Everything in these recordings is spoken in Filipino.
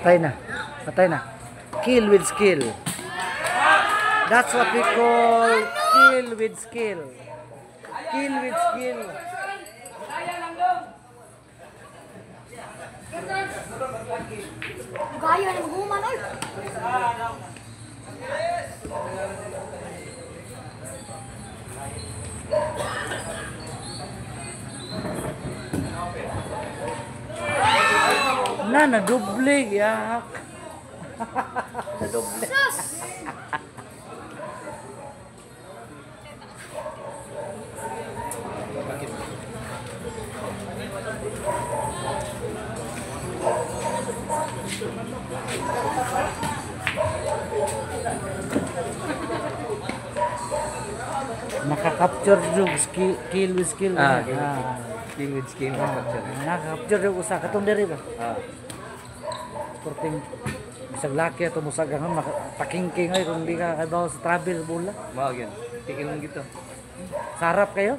Patay na. Patay na. Kill with skill. That's what we call kill with skill. Kill with skill. Gaya ng human oy. Na doble yak. Na doble. Sus! Nakaka-capture yung kill with skill. Kill with skill capture. Nakaka-capture yung usa katong diri ba? Sporting bisag laki ato musagangan pakingking ay kung di ka kadaw sa travel bola. Mao gyud. Tigil lang gito. Sarap kayo?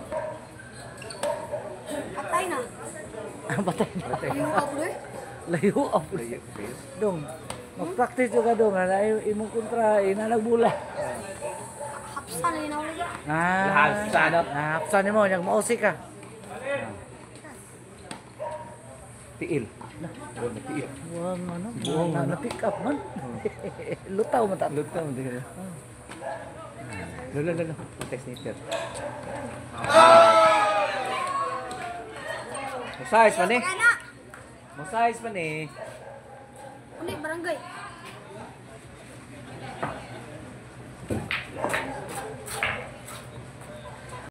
Patay na. Batay na. Yung kaplo eh. Layo up. Dong. Mag-practice yung ka dong. Imong kontra inanagbula. Hapsan na yun ako nila. Hapsan, no? Hapsan mo. Yung mausik ka. Tiil. Tiil. Buwang ano? Buwang na-pick up man. Lutaw man ta. Lutaw mo dito. Lolo. Test meter. Mosaic pa ni. Kaya na. Mosaic pa ni. Uli, barangay.